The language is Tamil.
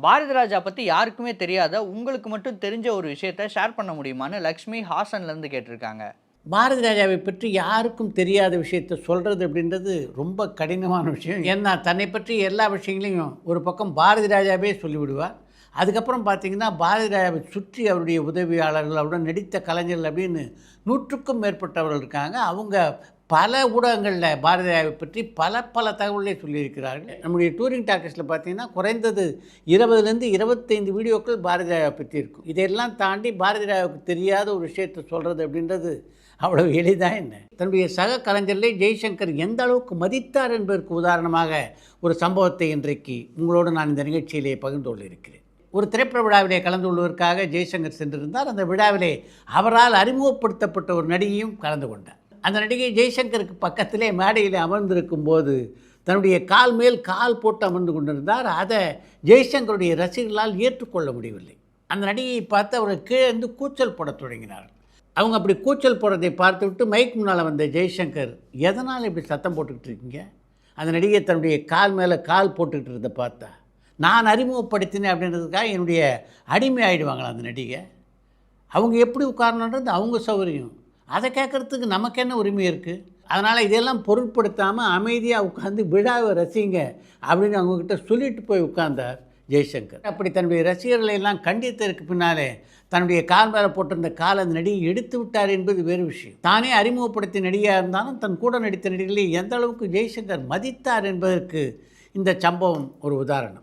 பாரதிராஜா பத்தி யாருக்குமே தெரியாத, உங்களுக்கு மட்டும் தெரிஞ்ச ஒரு விஷயத்த ஷேர் பண்ண முடியுமான்னு லக்ஷ்மி ஹாசன்லேருந்து கேட்டிருக்காங்க. பாரதி ராஜாவை பற்றி யாருக்கும் தெரியாத விஷயத்த சொல்கிறது அப்படின்றது ரொம்ப கடினமான விஷயம். ஏன்னா தன்னை பற்றி எல்லா விஷயங்களையும் ஒரு பக்கம் பாரதி ராஜாவே சொல்லிவிடுவார். அதுக்கப்புறம் பார்த்தீங்கன்னா பாரதி ராஜாவை சுற்றி அவருடைய உதவியாளர்கள், அவருடன் நடித்த கலைஞர்கள் அப்படின்னு 100க்கும் மேற்பட்டவர்கள் இருக்காங்க. அவங்க பல ஊடகங்களில் பாரதி ராஜாவை பற்றி பல தகவல்களை சொல்லியிருக்கிறார்கள். நம்முடைய டூரிங் டாக்கீஸில் பார்த்தீங்கன்னா குறைந்தது 20லேருந்து 25 வீடியோக்கள் பாரதி ராஜாவை பற்றி இருக்கும். இதையெல்லாம் தாண்டி பாரதி ராஜாவுக்கு தெரியாத ஒரு விஷயத்தை சொல்கிறது அப்படின்றது அவ்வளவு எளிதாக என்ன. தன்னுடைய சக கலைஞர்களை ஜெய்சங்கர் எந்த அளவுக்கு மதித்தார் என்பதற்கு உதாரணமாக ஒரு சம்பவத்தை இன்றைக்கு உங்களோடு நான் இந்த நிகழ்ச்சியிலே பகிர்ந்து கொண்டிருக்கிறேன். ஒரு திரைப்பட விழாவிலே கலந்து கொள்வதற்காக ஜெய்சங்கர் சென்றிருந்தார். அந்த விழாவிலே அவரால் அறிமுகப்படுத்தப்பட்ட ஒரு நடிகையும் கலந்து கொண்டார். அந்த நடிகை ஜெய்சங்கருக்கு பக்கத்திலே மேடையில் அமர்ந்திருக்கும் போது தன்னுடைய கால் மேல் கால் போட்டு அமர்ந்து கொண்டிருந்தார். அதை ஜெய்சங்கருடைய ரசிகர்களால் ஏற்றுக்கொள்ள முடியவில்லை. அந்த நடிகையை பார்த்து அவர்கள் கீழே இருந்து கூச்சல் போடத் தொடங்கினார். அவங்க அப்படி கூச்சல் போடுறதை பார்த்துவிட்டு மைக் முன்னால் வந்த ஜெய்சங்கர், எதனால் இப்படி சத்தம் போட்டுக்கிட்டு இருக்கீங்க? அந்த நடிகை தன்னுடைய கால் மேலே கால் போட்டுக்கிட்டு இருந்த பார்த்தா, நான் அறிமுகப்படுத்தினேன் அப்படின்றதுக்காக என்னுடைய அடிமை ஆகிடுவாங்களா அந்த நடிகை? அவங்க எப்படி உட்காரணுன்றது அவங்க சௌகரியம். அதை கேட்குறதுக்கு நமக்கு என்ன உரிமை இருக்குது? அதனால் இதெல்லாம் பொருட்படுத்தாமல் அமைதியாக உட்காந்து விழாவை ரசிங்க அப்படின்னு அவங்கக்கிட்ட சொல்லிட்டு போய் உட்கார்ந்தார் ஜெய்சங்கர். அப்படி தன்னுடைய ரசிகர்களை எல்லாம் கண்டித்ததற்கு பின்னாலே தன்னுடைய கால் மேலே போட்டிருந்த கால் அந்த நடிகை எடுத்து விட்டார் என்பது வேறு விஷயம். தானே அறிமுகப்படுத்திய நடிகையாக இருந்தாலும் தன் கூட நடித்த நடிகளை எந்த அளவுக்கு ஜெய்சங்கர் மதித்தார் என்பதற்கு இந்த சம்பவம் ஒரு உதாரணம்.